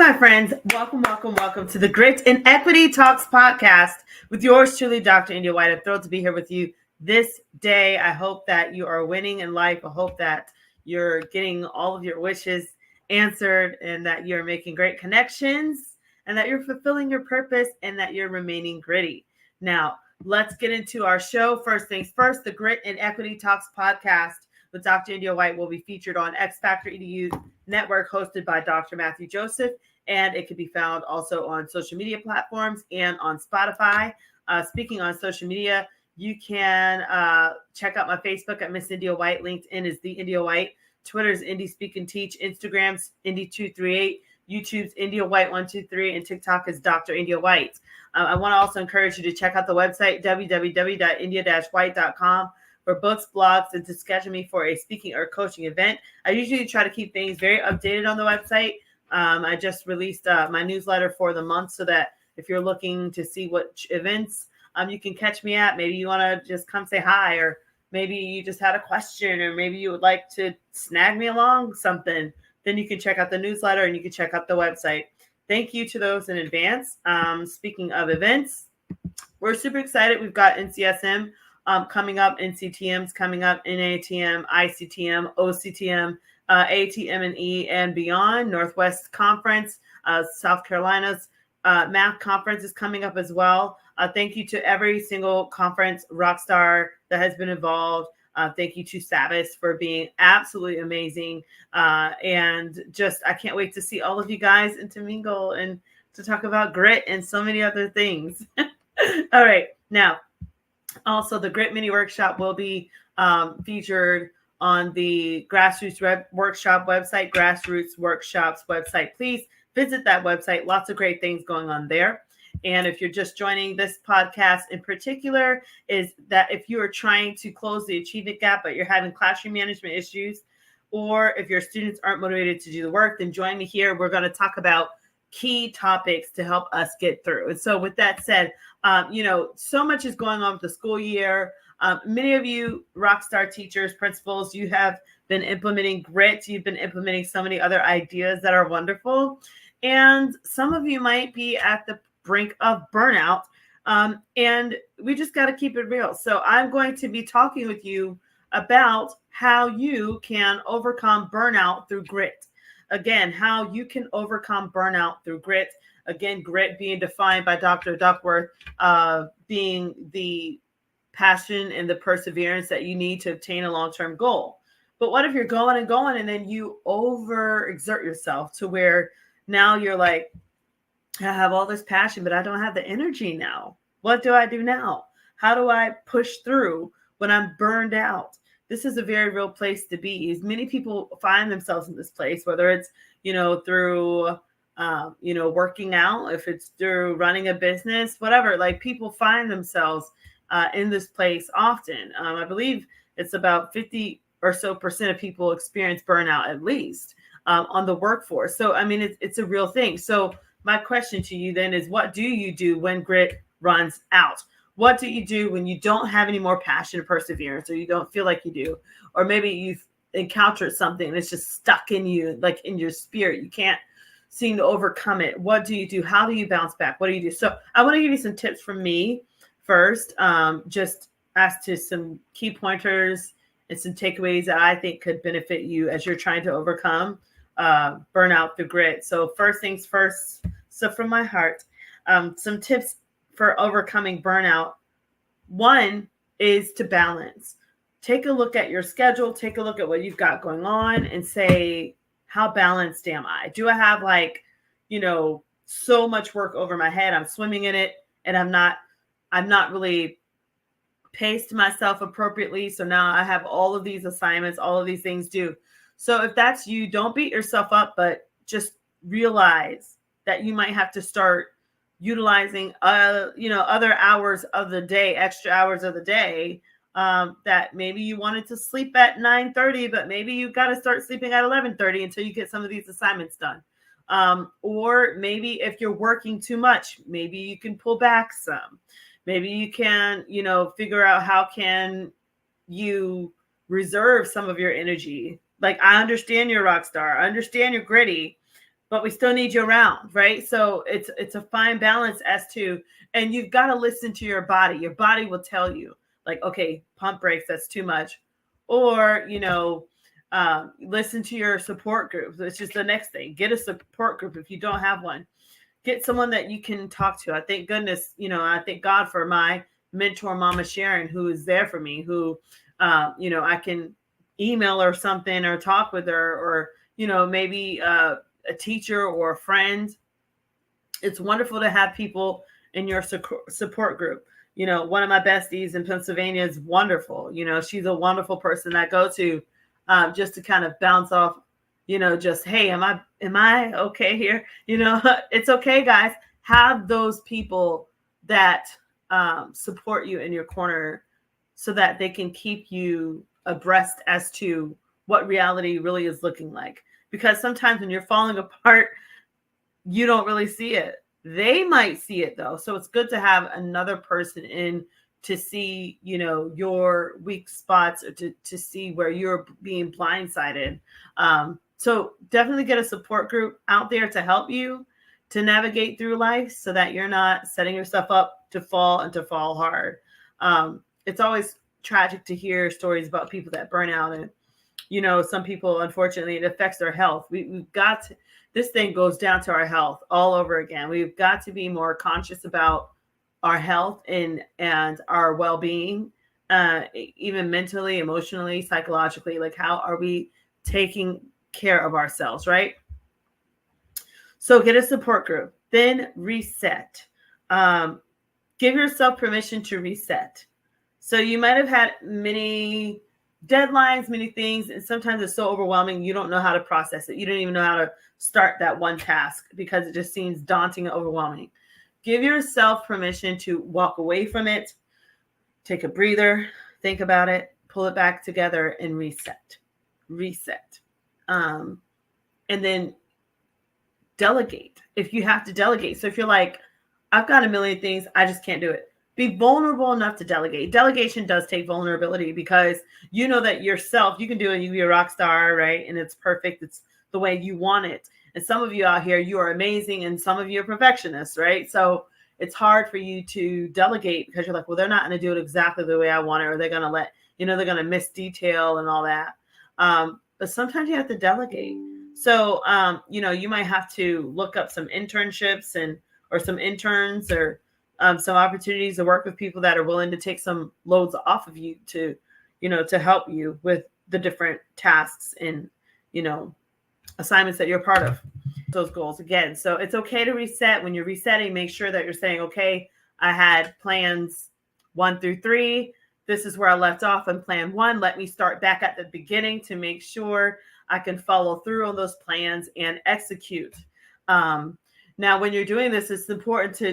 my friends. Welcome to the Grit and Equity Talks podcast with yours truly, Dr. India White. I'm thrilled to be here with you this day. I hope that you are winning in life. I hope that you're getting all of your wishes answered and that you're making great connections and that you're fulfilling your purpose and that you're remaining gritty. Now, let's get into our show. First things first, the Grit and Equity Talks podcast with Dr. India White will be featured on X Factor EDU network hosted by Dr. Matthew Joseph, and it can be found also on social media platforms and on Spotify. Speaking on social media, you can check out my Facebook at Miss India White. LinkedIn is The India White. Twitter is Indie Speak and Teach. Instagram's Indie238. YouTube's India White 123, and TikTok is Dr. India White. I want to also encourage you to check out the website www.india-white.com for books, blogs, and to schedule me for a speaking or coaching event. I usually try to keep things very updated on the website. I just released my newsletter for the month so that if you're looking to see which events you can catch me at, maybe you want to just come say hi, or maybe you just had a question, or maybe you would like to snag me along something, then you can check out the newsletter and you can check out the website. Thank you to those in advance. Speaking of events, we're super excited. We've got NCSM coming up, NCTM's coming up, NATM, ICTM, OCTM, ATM&E, and beyond. Northwest Conference, South Carolina's math conference is coming up as well. Thank you to every single conference rockstar that has been involved. Thank you to Sabbath for being absolutely amazing. And just, I can't wait to see all of you guys and to mingle and to talk about grit and so many other things. All right. Now, also, the Grit Mini Workshop will be featured on the Grassroots Workshop website, Grassroots Workshops website. Please visit that website. Lots of great things going on there. And if you're just joining this podcast in particular, is that if you are trying to close the achievement gap, but you're having classroom management issues, or if your students aren't motivated to do the work, then join me here. We're going to talk about key topics to help us get through. And so with that said, so much is going on with the school year. Many of you rockstar teachers, principals, you have been implementing grit. You've been implementing so many other ideas that are wonderful. And some of you might be at the brink of burnout. And we just got to keep it real. So I'm going to be talking with you about how you can overcome burnout through grit. Again, how you can overcome burnout through grit. Again, grit being defined by Dr. Duckworth being the passion and the perseverance that you need to obtain a long-term goal. But what if you're going and then you overexert yourself to where now you're like, I have all this passion, but I don't have the energy now. What do I do now? How do I push through when I'm burned out? This is a very real place to be. As many people find themselves in this place, whether it's, through, working out, if it's through running a business, whatever, like people find themselves in this place often. I believe it's about 50 or so % of people experience burnout at least on the workforce. So, it's a real thing. So my question to you then is, what do you do when grit runs out? What do you do when you don't have any more passion or perseverance, or you don't feel like you do? Or maybe you've encountered something and it's just stuck in you, like in your spirit. You can't seem to overcome it. What do you do? How do you bounce back? What do you do? So I want to give you some tips from me first, just as to some key pointers and some takeaways that I think could benefit you as you're trying to overcome burnout through grit. So first things first, so from my heart, some tips for overcoming burnout. One is to balance. Take a look at your schedule, take a look at what you've got going on and say, how balanced am I? Do I have so much work over my head? I'm swimming in it and I'm not really paced myself appropriately. So now I have all of these assignments, all of these things due. So if that's you, don't beat yourself up, but just realize that you might have to start utilizing, other hours of the day, extra hours of the day, that maybe you wanted to sleep at 9:30, but maybe you got to start sleeping at 11:30 until you get some of these assignments done. Or maybe if you're working too much, maybe you can pull back some. Maybe you can, figure out how can you reserve some of your energy. Like, I understand you're a rock star. I understand you're gritty, but we still need you around, right? So it's a fine balance as to, and you've got to listen to your body. Your body will tell you, like, okay, pump brakes, that's too much, or listen to your support group. It's just the next thing. Get a support group if you don't have one. Get someone that you can talk to. I thank goodness, I thank God for my mentor, Mama Sharon, who is there for me, who, I can email her something or talk with her, or, maybe a teacher or a friend. It's wonderful to have people in your support group. One of my besties in Pennsylvania is wonderful. She's a wonderful person I go to, just to kind of bounce off, just, hey, am I okay here? It's okay, guys. Have those people that support you in your corner, so that they can keep you abreast as to what reality really is looking like. Because sometimes when you're falling apart, you don't really see it. They might see it though. So it's good to have another person in to see, your weak spots, or to see where you're being blindsided. So definitely get a support group out there to help you to navigate through life, so that you're not setting yourself up to fall and to fall hard. It's always tragic to hear stories about people that burn out, and some people, unfortunately, it affects their health. We've got to, this thing goes down to our health all over again. We've got to be more conscious about our health and our well-being, even mentally, emotionally, psychologically. Like, how are we taking care of ourselves, right? So get a support group, then reset. Give yourself permission to reset. So you might have had many deadlines, many things, and sometimes it's so overwhelming, you don't know how to process it. You don't even know how to start that one task because it just seems daunting and overwhelming. Give yourself permission to walk away from it, take a breather, think about it, pull it back together, and reset. And then delegate if you have to delegate. So if you're like, I've got a million things, I just can't do it. Be vulnerable enough to delegate. Delegation does take vulnerability, because you know that yourself, you can do it. You be a rock star, right? And it's perfect. It's the way you want it. And some of you out here, you are amazing. And some of you are perfectionists, right? So it's hard for you to delegate, because you're like, well, they're not going to do it exactly the way I want it, or they're going to they're going to miss detail and all that. But sometimes you have to delegate. So, you might have to look up some internships or some interns, or some opportunities to work with people that are willing to take some loads off of you to help you with the different tasks and, assignments that you're part of, those goals again. So it's okay to reset. When you're resetting, make sure that you're saying, okay, I had plans 1 through 3. This is where I left off on plan 1. Let me start back at the beginning to make sure I can follow through on those plans and execute. Now, when you're doing this, it's important to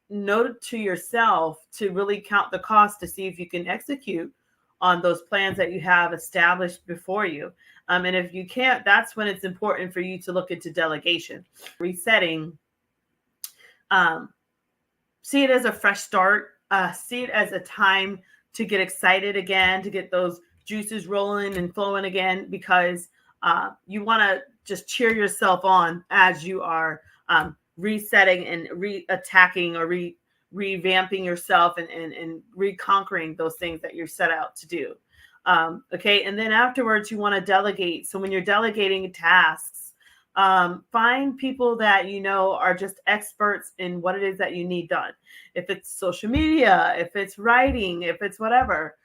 note to yourself to really count the cost to see if you can execute on those plans that you have established before you. And if you can't, that's when it's important for you to look into delegation. Resetting, see it as a fresh start. See it as a time to get excited again, to get those juices rolling and flowing again, because you want to just cheer yourself on as you are resetting and re-attacking or revamping yourself and reconquering those things that you're set out to do. Okay. And then afterwards, you want to delegate. So when you're delegating tasks, find people that are just experts in what it is that you need done. If it's social media, if it's writing, if it's whatever,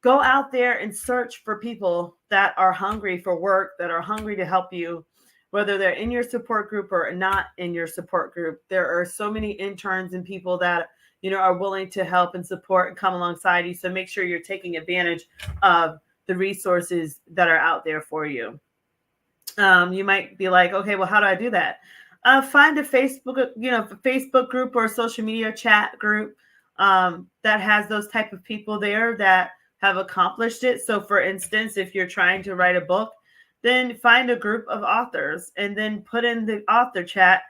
go out there and search for people that are hungry for work, that are hungry to help you, whether they're in your support group or not in your support group. There are so many interns and people that are willing to help and support and come alongside you. So make sure you're taking advantage of the resources that are out there for you. You might be like, okay, well, how do I do that? Find a Facebook group or a social media chat group that has those type of people there that have accomplished it. So for instance, if you're trying to write a book, then find a group of authors and then put in the author chat,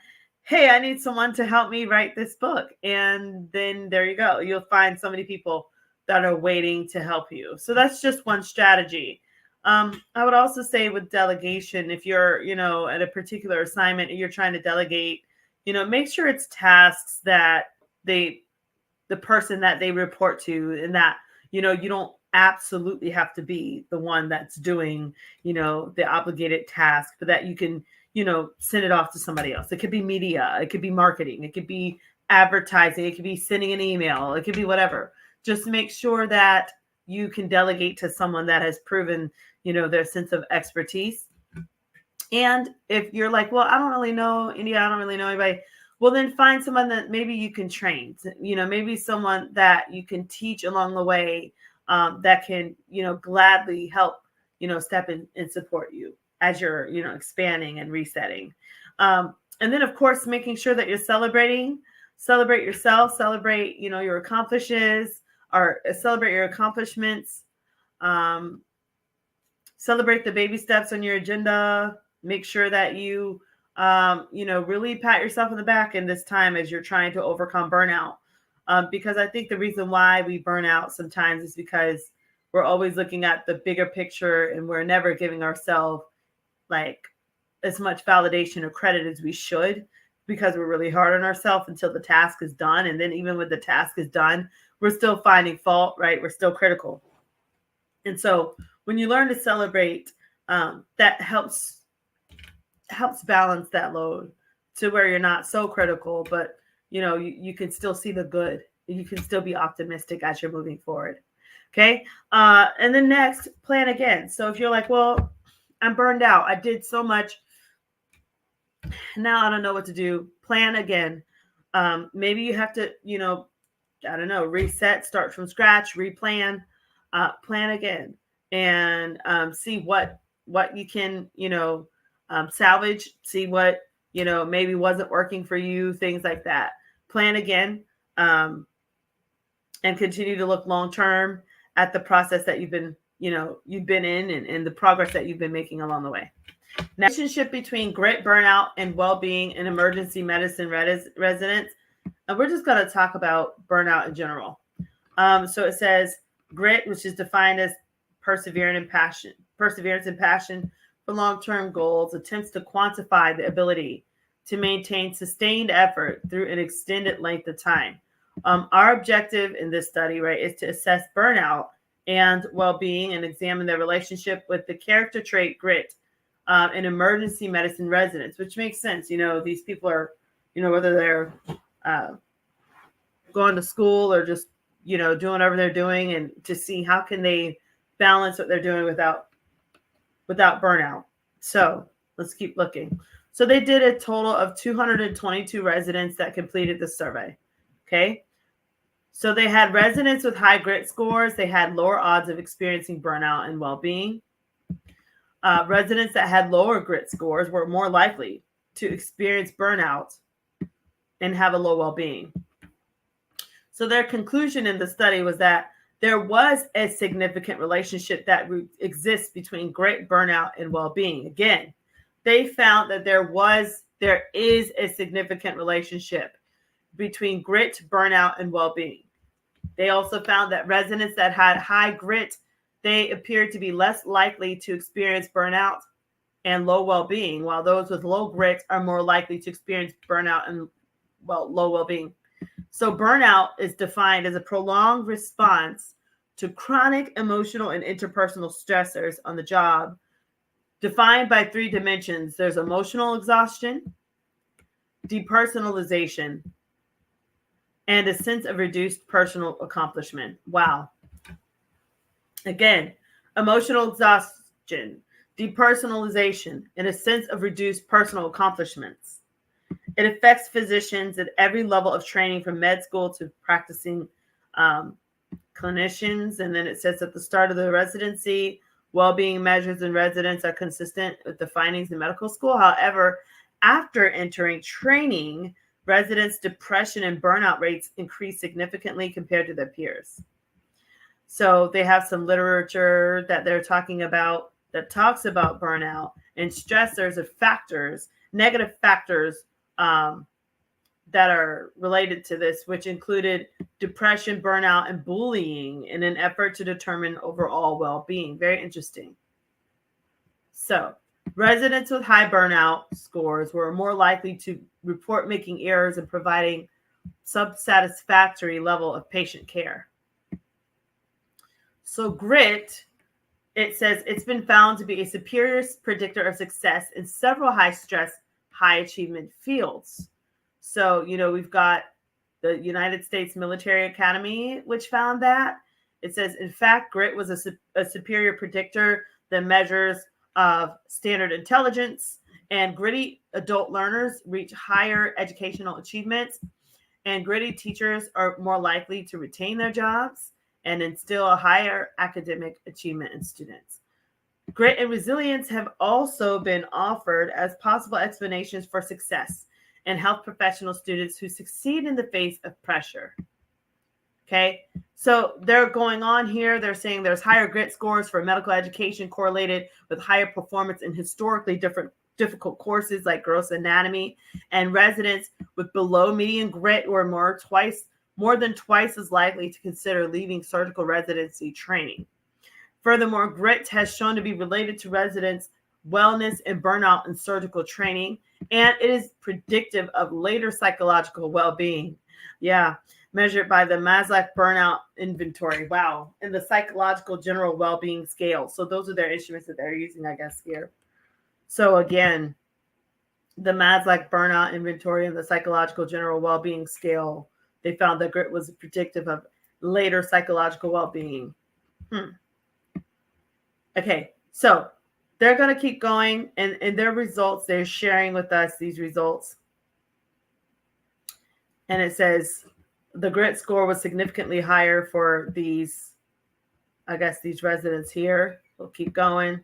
hey, I need someone to help me write this book. And then there you go. You'll find so many people that are waiting to help you. So that's just one strategy. I would also say with delegation, if you're, at a particular assignment and you're trying to delegate, make sure it's tasks that the person that they report to, and that, you don't absolutely have to be the one that's doing, the obligated task, but that you can, send it off to somebody else. It could be media, it could be marketing, it could be advertising, it could be sending an email, it could be whatever. Just make sure that you can delegate to someone that has proven, their sense of expertise. And if you're like, well, I don't really know anybody, well, then find someone that maybe you can train, maybe someone that you can teach along the way, that can, gladly help, step in and support you as you're, expanding and resetting. And then, of course, making sure that you're celebrate yourself, celebrate, your accomplishments, or celebrate your accomplishments. Celebrate the baby steps on your agenda. Make sure that you, really pat yourself on the back in this time as you're trying to overcome burnout. Because I think the reason why we burn out sometimes is because we're always looking at the bigger picture, and we're never giving ourselves like as much validation or credit as we should, because we're really hard on ourselves until the task is done. And then even when the task is done, we're still finding fault, right? We're still critical. And so when you learn to celebrate, that helps balance that load to where you're not so critical, but you can still see the good. You can still be optimistic as you're moving forward. Okay. And then next, plan again. So if you're like, well, I'm burned out, I did so much, now I don't know what to do, plan again. Maybe you have to, I don't know, reset, start from scratch, replan, plan again, and see what you can, salvage, see what, maybe wasn't working for you, things like that. Plan again, and continue to look long term at the process that you've been in, and the progress that you've been making along the way. Now, relationship between grit, burnout, and well-being in emergency medicine residents. And we're just going to talk about burnout in general. So it says grit, which is defined as perseverance and passion for long-term goals, attempts to quantify the ability to maintain sustained effort through an extended length of time. Our objective in this study, right, is to assess burnout and well-being and examine their relationship with the character trait grit in emergency medicine residents, which makes sense. These people are, whether they're going to school or just, doing whatever they're doing, and to see how can they balance what they're doing without burnout. So let's keep looking. So they did a total of 222 residents that completed the survey. Okay. So they had residents with high grit scores. They had lower odds of experiencing burnout and well-being. Residents that had lower grit scores were more likely to experience burnout and have a low well-being. So their conclusion in the study was that there was a significant relationship that exists between grit, burnout, and well-being. Again, they found that there is a significant relationship between grit, burnout, and well-being. They also found that residents that had high grit, they appeared to be less likely to experience burnout and low well-being, while those with low grit are more likely to experience burnout and low well-being. So burnout is defined as a prolonged response to chronic emotional and interpersonal stressors on the job, defined by 3 dimensions. There's emotional exhaustion, depersonalization, and a sense of reduced personal accomplishment. Wow. Again, emotional exhaustion, depersonalization, and a sense of reduced personal accomplishments. It affects physicians at every level of training, from med school to practicing clinicians. And then it says at the start of the residency, well-being measures in residents are consistent with the findings in medical school. However, after entering training, residents' depression and burnout rates increase significantly compared to their peers. So they have some literature that they're talking about that talks about burnout and stressors of factors, negative factors that are related to this, which included depression, burnout, and bullying in an effort to determine overall well-being. Very interesting. So residents with high burnout scores were more likely to report making errors and providing subsatisfactory level of patient care. So GRIT, it says it's been found to be a superior predictor of success in several high stress, high achievement fields. So, we've got the United States Military Academy, which found that. It says, in fact, GRIT was a superior predictor than measures of standard intelligence, and gritty adult learners reach higher educational achievements, and gritty teachers are more likely to retain their jobs and instill a higher academic achievement in students. Grit and resilience have also been offered as possible explanations for success in health professional students who succeed in the face of pressure. Okay, so they're going on here. They're saying there's higher grit scores for medical education correlated with higher performance in historically difficult courses like gross anatomy, and residents with below median grit were more than twice as likely to consider leaving surgical residency training. Furthermore, grit has shown to be related to residents' wellness and burnout in surgical training, and it is predictive of later psychological well-being. Yeah, measured by the Maslach burnout inventory. Wow, and the psychological general well-being scale. So those are their instruments that they're using, I guess, here. So again, the Maslach burnout inventory and the psychological general well-being scale, they found that grit was predictive of later psychological well-being. Okay, so they're going to keep going, and in their results, they're sharing with us these results. And it says the grit score was significantly higher for these residents here. We'll keep going.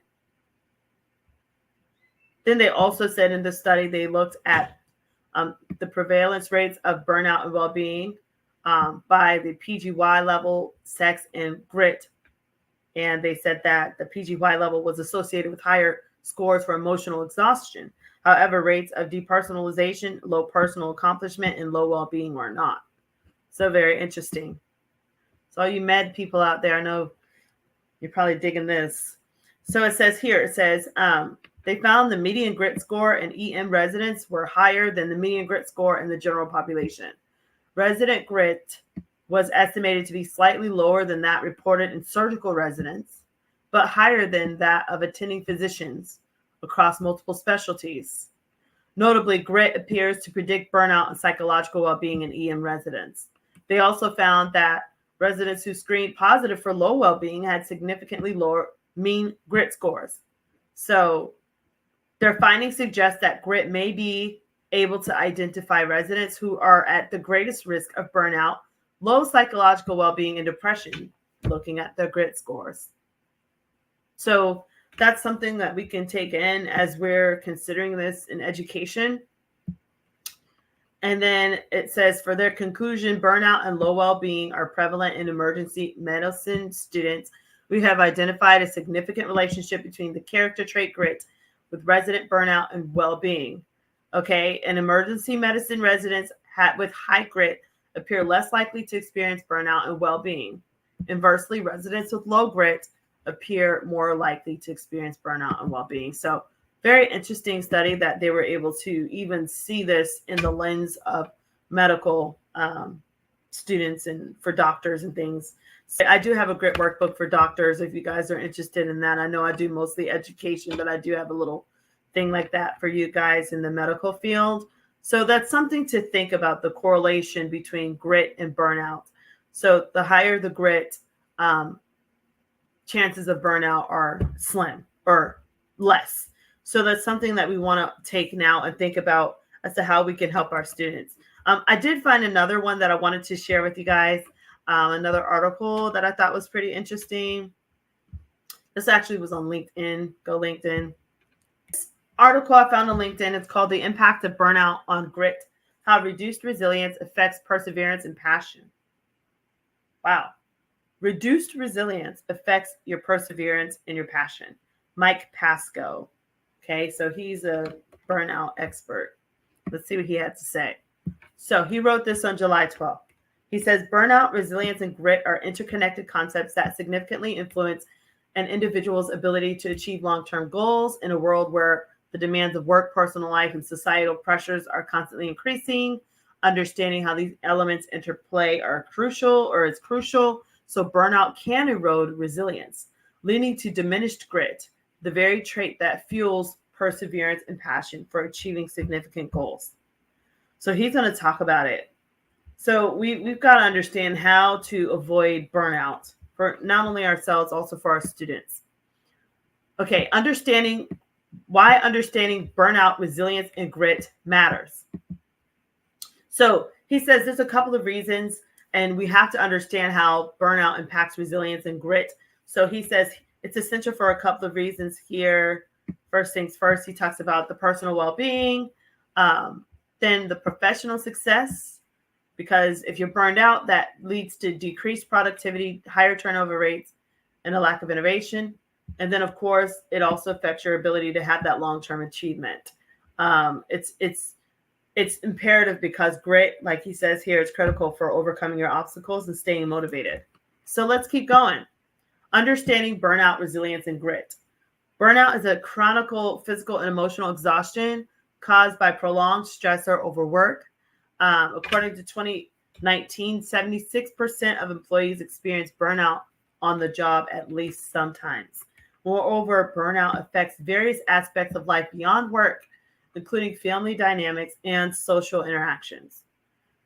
Then they also said in the study, they looked at the prevalence rates of burnout and well-being by the PGY level, sex, and grit. And they said that the PGY level was associated with higher scores for emotional exhaustion. However, rates of depersonalization, low personal accomplishment, and low well-being were not. So very interesting. So all you med people out there, I know you're probably digging this. So it says here, they found the median grit score in EM residents were higher than the median grit score in the general population. Resident grit was estimated to be slightly lower than that reported in surgical residents, but higher than that of attending physicians across multiple specialties. Notably, grit appears to predict burnout and psychological well-being in EM residents. They also found that residents who screened positive for low well-being had significantly lower mean grit scores. So their findings suggest that grit may be able to identify residents who are at the greatest risk of burnout, low psychological well-being, and depression, looking at their grit scores. So that's something that we can take in as we're considering this in education. And then it says, for their conclusion, burnout and low well-being are prevalent in emergency medicine students. We have identified a significant relationship between the character trait grit with resident burnout and well-being. Okay, and emergency medicine residents with high grit appear less likely to experience burnout and well-being. Inversely, residents with low grit appear more likely to experience burnout and well-being. So very interesting study that they were able to even see this in the lens of medical students and for doctors and things. So I do have a grit workbook for doctors if you guys are interested in that. I know I do mostly education, but I do have a little thing like that for you guys in the medical field. So that's something to think about, the correlation between grit and burnout. So the higher the grit, chances of burnout are slim or less. So that's something that we want to take now and think about as to how we can help our students. I did find another one that I wanted to share with you guys, another article that I thought was pretty interesting. This actually was on LinkedIn. Go LinkedIn. This article I found on LinkedIn, it's called The Impact of Burnout on Grit, How Reduced Resilience Affects Perseverance and Passion. Wow. Reduced resilience affects your perseverance and your passion. Mike Pasco. Okay, so he's a burnout expert. Let's see what he had to say. So he wrote this on July 12th. He says, burnout, resilience, and grit are interconnected concepts that significantly influence an individual's ability to achieve long-term goals in a world where the demands of work, personal life, and societal pressures are constantly increasing. Understanding how these elements interplay is crucial. So burnout can erode resilience, leading to diminished grit, the very trait that fuels perseverance and passion for achieving significant goals. So he's going to talk about it. So we've got to understand how to avoid burnout for not only ourselves, also for our students. Okay, understanding burnout, resilience, and grit matters. So he says there's a couple of reasons, and we have to understand how burnout impacts resilience and grit. So he says it's essential for a couple of reasons here. First things first, he talks about the personal well-being, then the professional success, because if you're burned out, that leads to decreased productivity, higher turnover rates, and a lack of innovation. And then, of course, it also affects your ability to have that long-term achievement. It's imperative because grit, like he says here, is critical for overcoming your obstacles and staying motivated. So let's keep going. Understanding burnout, resilience, and grit. Burnout is a chronic physical and emotional exhaustion caused by prolonged stress or overwork. According to 2019, 76% of employees experience burnout on the job at least sometimes. Moreover, burnout affects various aspects of life beyond work, including family dynamics and social interactions.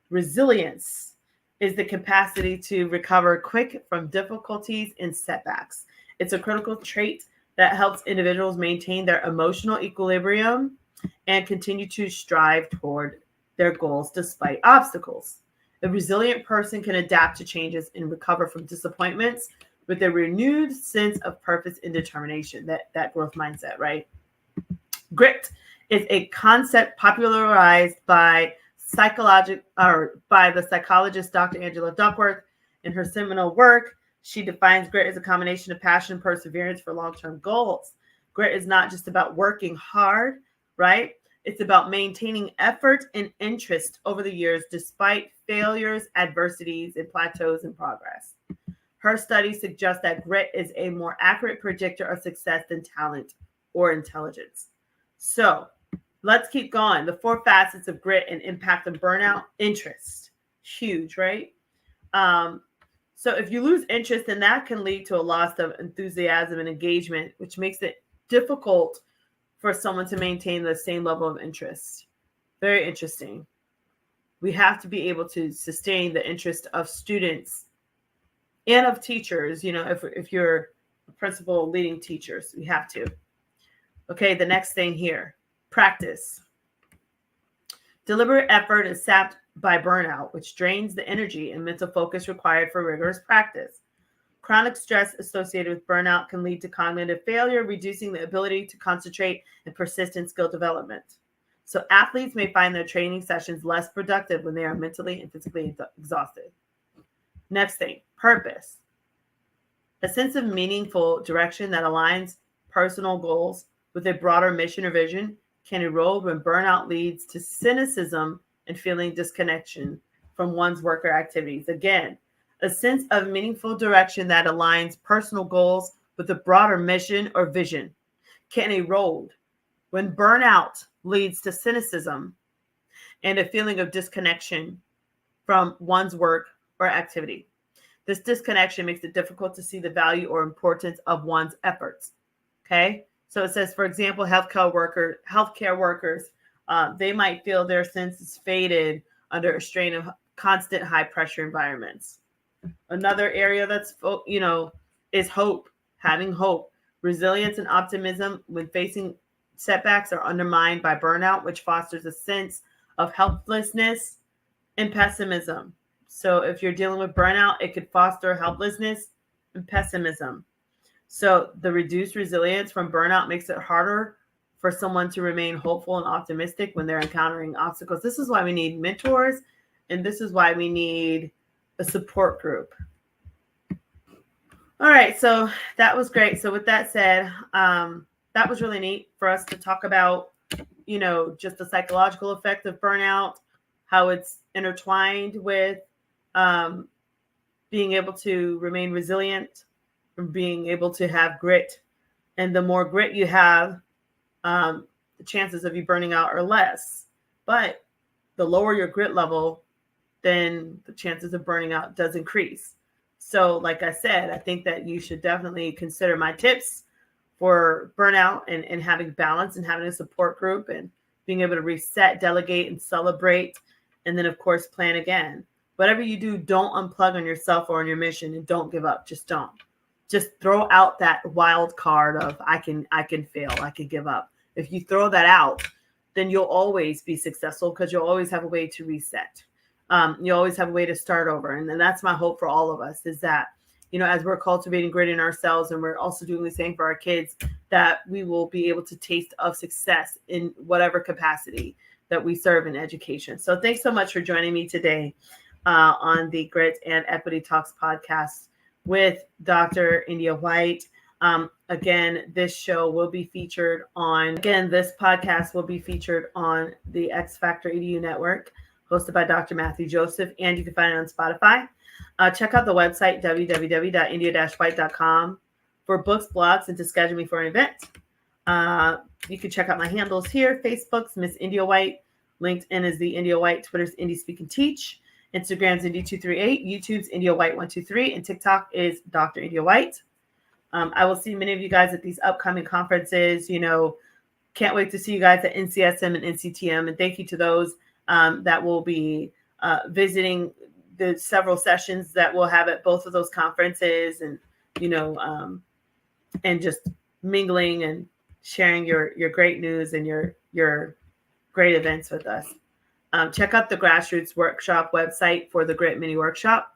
Resilience is the capacity to recover quick from difficulties and setbacks. It's a critical trait that helps individuals maintain their emotional equilibrium and continue to strive toward their goals despite obstacles. A resilient person can adapt to changes and recover from disappointments with a renewed sense of purpose and determination, that growth mindset, right? Grit is a concept popularized by the psychologist Dr. Angela Duckworth in her seminal work. She defines grit as a combination of passion and perseverance for long-term goals. Grit is not just about working hard, right? It's about maintaining effort and interest over the years despite failures, adversities, and plateaus in progress. Her studies suggest that grit is a more accurate predictor of success than talent or intelligence. So let's keep going. The 4 facets of grit and impact on burnout. Interest, huge, right? So if you lose interest, then that can lead to a loss of enthusiasm and engagement, which makes it difficult for someone to maintain the same level of interest. Very interesting. We have to be able to sustain the interest of students and of teachers. You know, if you're a principal leading teachers, we have to. Okay, the next thing here, practice. Deliberate effort is sapped by burnout, which drains the energy and mental focus required for rigorous practice. Chronic stress associated with burnout can lead to cognitive failure, reducing the ability to concentrate and persist in skill development. So athletes may find their training sessions less productive when they are mentally and physically exhausted. Next thing, purpose. A sense of meaningful direction that aligns personal goals with a broader mission or vision can erode when burnout leads to cynicism and feeling disconnection from one's work or activities. Again, a sense of meaningful direction that aligns personal goals with a broader mission or vision can erode when burnout leads to cynicism and a feeling of disconnection from one's work or activity. This disconnection makes it difficult to see the value or importance of one's efforts. Okay, so it says, for example, healthcare workers, they might feel their senses faded under a strain of constant high pressure environments. Another area that's, is hope, having hope. Resilience and optimism when facing setbacks are undermined by burnout, which fosters a sense of helplessness and pessimism. So if you're dealing with burnout, it could foster helplessness and pessimism. So the reduced resilience from burnout makes it harder for someone to remain hopeful and optimistic when they're encountering obstacles. This is why we need mentors, and this is why we need a support group. All right, so that was great. So with that said, that was really neat for us to talk about, just the psychological effect of burnout, how it's intertwined with being able to remain resilient being able to have grit. And the more grit you have, the chances of you burning out are less. But the lower your grit level, then the chances of burning out does increase. So, like I said, I think that you should definitely consider my tips for burnout and having balance and having a support group and being able to reset, delegate, and celebrate. And then, of course, plan again. Whatever you do, don't unplug on yourself or on your mission, and don't give up. Just don't. Just throw out that wild card of I can fail, I can give up. If you throw that out, then you'll always be successful because you'll always have a way to reset. You always have a way to start over. And then that's my hope for all of us is that, as we're cultivating grit in ourselves and we're also doing the same for our kids, that we will be able to taste of success in whatever capacity that we serve in education. So thanks so much for joining me today on the Grit and Equity Talks podcast with Dr. India White. Again, this podcast will be featured on the X Factor EDU network, hosted by Dr. Matthew Joseph, and you can find it on Spotify. Check out the website, www.india-white.com, for books, blogs, and to schedule me for an event. You can check out my handles here. Facebook's Miss India White. LinkedIn is the India White. Twitter's Indie Speak and Teach. Instagram's India238. YouTube's India White 123. And TikTok is Dr. India White. I will see many of you guys at these upcoming conferences. Can't wait to see you guys at NCSM and NCTM. And thank you to those that will be visiting the several sessions that we'll have at both of those conferences, and and just mingling and sharing your great news and your great events with us. Check out the Grassroots Workshop website for the Grit Mini Workshop.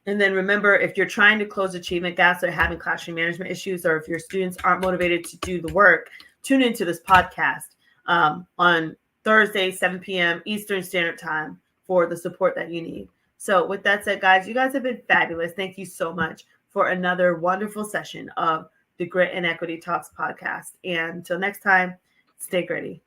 And then remember, if you're trying to close achievement gaps or having classroom management issues, or if your students aren't motivated to do the work, tune into this podcast on Thursday, 7 p.m. Eastern Standard Time for the support that you need. So with that said, guys, you guys have been fabulous. Thank you so much for another wonderful session of the Grit and Equity Talks podcast. And until next time, stay gritty.